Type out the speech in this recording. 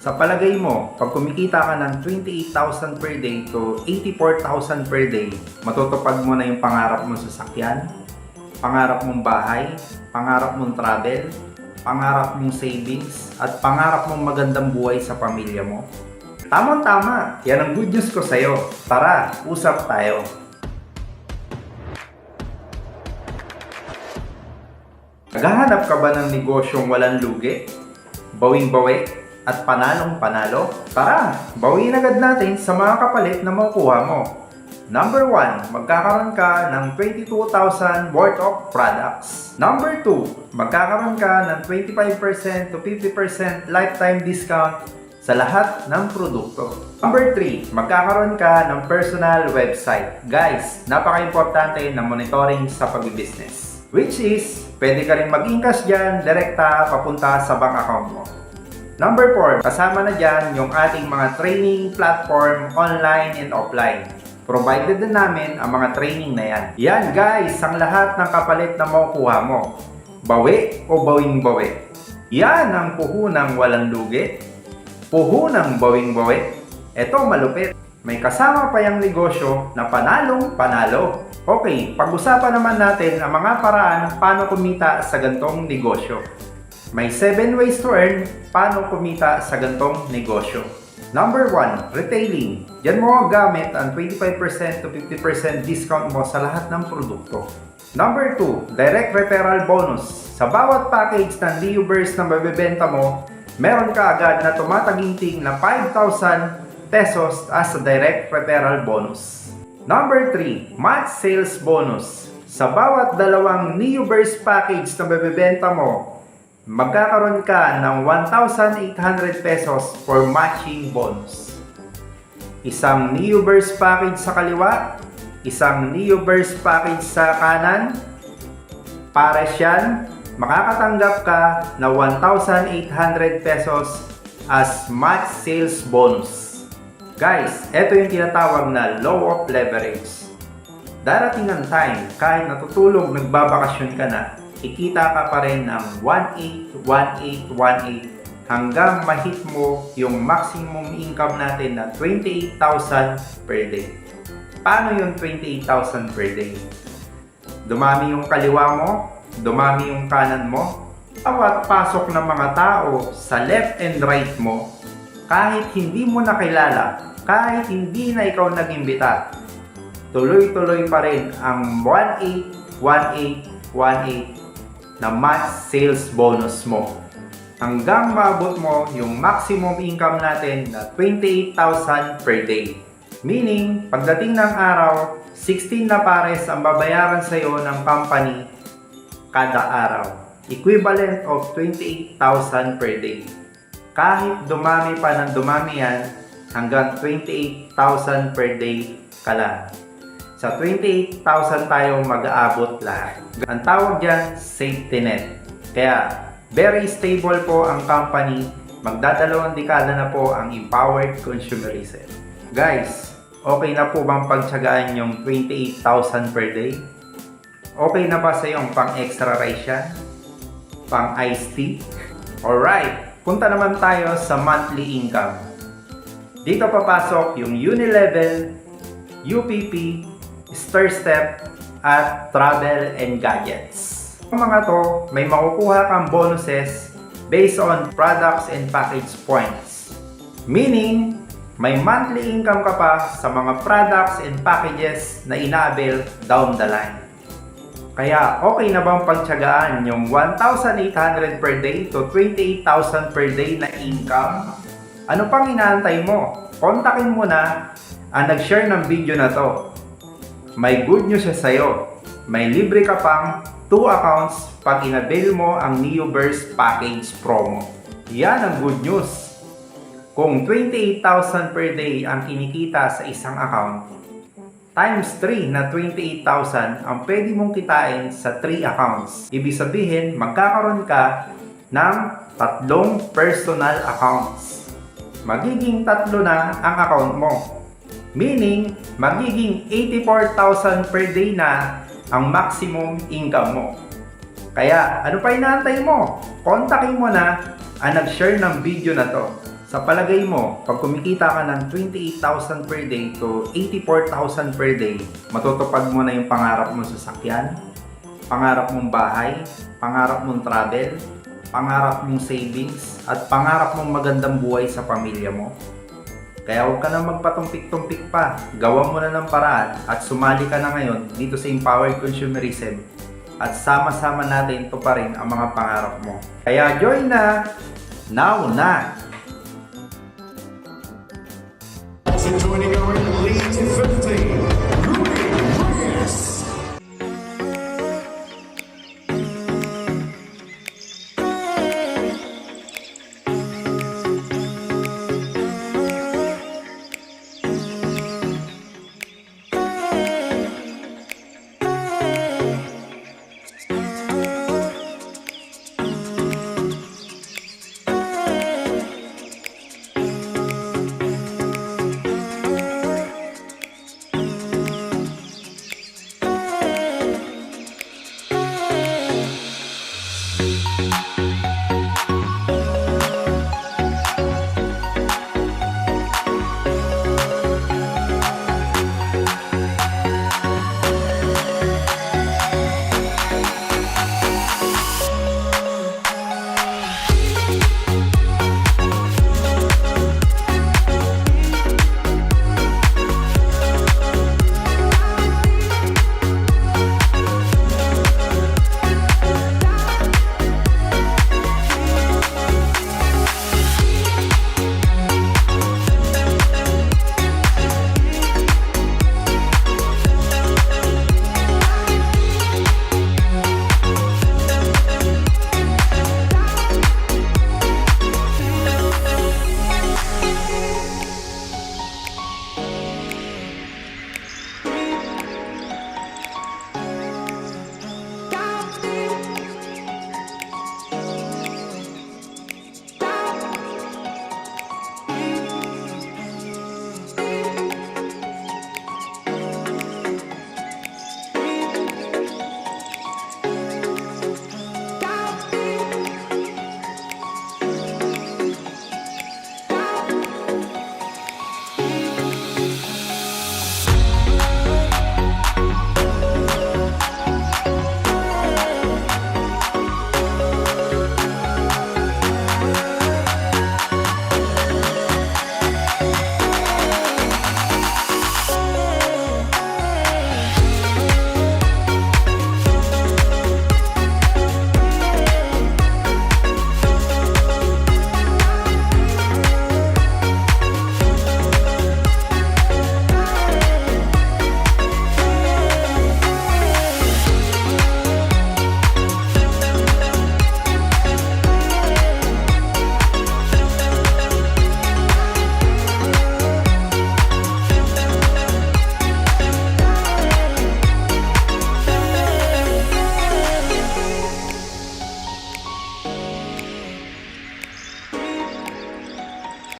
Sa palagay mo, pag kumikita ka ng 28,000 per day to 84,000 per day, matutupad mo na yung pangarap mong sasakyan, pangarap mong bahay, pangarap mong travel, pangarap mong savings, at pangarap mong magandang buhay sa pamilya mo? Tamang-tama! Yan ang good news ko sa'yo. Tara, usap tayo! Naghahanap ka ba ng negosyong walang lugi, bawing-bawi, at panalong-panalo? Tara, bawiin agad natin sa mga kapalit na makukuha mo. Number 1, magkakaroon ka ng 22,000 worth of products. Number 2, magkakaroon ka ng 25% to 50% lifetime discount sa lahat ng produkto. Number 3, magkakaroon ka ng personal website. Guys, napaka-importante ng monitoring sa pag-business. Which is, pwede ka rin mag-ingkas dyan, direkta papunta sa bank account mo. Number 4, kasama na dyan yung ating mga training platform online and offline. Provided na namin ang mga training na yan. Yan guys, ang lahat ng kapalit na makukuha mo. Bawi o bawing-bawi. Yan ang puhunang walang lugi. Puhunang bawing-bawi. Ito malupit. May kasama pa yung negosyo na panalong-panalo. Okay, pag-usapan naman natin ang mga paraan paano kumita sa gantong negosyo. May 7 ways to earn paano kumita sa gantong negosyo. Number 1, retailing. Diyan mo gamit ang 25% to 50% discount mo sa lahat ng produkto. Number 2, direct referral bonus. Sa bawat package ng Leoverse na mabibenta mo, meron ka agad na tumataginting na 5,000 pesos as a direct referral bonus. Number 3, match sales bonus. Sa bawat dalawang Neoverse package na mabibenta mo, magkakaroon ka ng 1,800 pesos for matching bonus. Isang Neoverse package sa kaliwa, isang Neoverse package sa kanan, pares yan, makakatanggap ka na 1,800 pesos as match sales bonus. Guys, ito yung tinatawag na law of leverage. Darating ang time, kahit natutulog, nagbabakasyon ka na, ikita ka pa rin ng 1,800, 1,800, 1,800 hanggang ma-hit mo yung maximum income natin na 28,000 per day. Paano yung 28,000 per day? Dumami yung kaliwa mo, dumami yung kanan mo, bawat pasok ng mga tao sa left and right mo, kahit hindi mo nakilala, kahit hindi na ikaw nag-imbita, tuloy-tuloy pa rin ang 1,800, 1,800, 1,800 na match sales bonus mo hanggang maabot mo yung maximum income natin na 28,000 per day. Meaning, pagdating ng araw, 16 na pares ang babayaran sa iyo ng company kada araw. Equivalent of 28,000 per day. Kahit dumami pa ng dumami yan, hanggang 28,000 per day ka lang. Sa 28,000 tayo mag-aabot lahat. Ang tawag dyan, safety net. Kaya, very stable po ang company. Magdadalawang dekada na po ang empowered consumerism. Guys, okay na po bang pagtsagaan yung 28,000 per day? Okay na ba sa iyo ang pang extra rice yan? Pang iced tea? Alright, punta naman tayo sa monthly income. Dito papasok yung Unilevel, UPP, Stir Step, at Travel and Gadgets. Ang mga to, may makukuha kang bonuses based on products and package points. Meaning, may monthly income ka pa sa mga products and packages na ina-avail down the line. Kaya, okay na bang pagtsagaan yung 1,800 per day to 28,000 per day na income? Ano pang inaantay mo? Kontakin mo na ang nag-share ng video na to. May good news siya sa'yo. May libre ka pang 2 accounts pag inabil mo ang Neoverse package promo. Yan ang good news. Kung 28,000 per day ang kinikita sa isang account, times 3 na 28,000 ang pwede mong kitain sa 3 accounts. Ibig sabihin, magkakaroon ka ng 3 personal accounts. Magiging 3 na ang account mo. Meaning, magiging 84,000 per day na ang maximum income mo. Kaya, ano pa inaantay mo? Kontakin mo na ang nag-share ng video na to. Sa palagay mo, pag kumikita ka ng 28,000 per day to 84,000 per day, matutupad mo na yung pangarap mo sa sakyan, pangarap mong bahay, pangarap mong travel, pangarap mong savings, at pangarap mong magandang buhay sa pamilya mo. Kaya huwag ka na magpatumpik-tumpik pa, gawa mo na ng paraan at sumali ka na ngayon dito sa Empowered Consumerism at sama-sama natin tuparin ang mga pangarap mo. Kaya join na! Now na! Joining our lead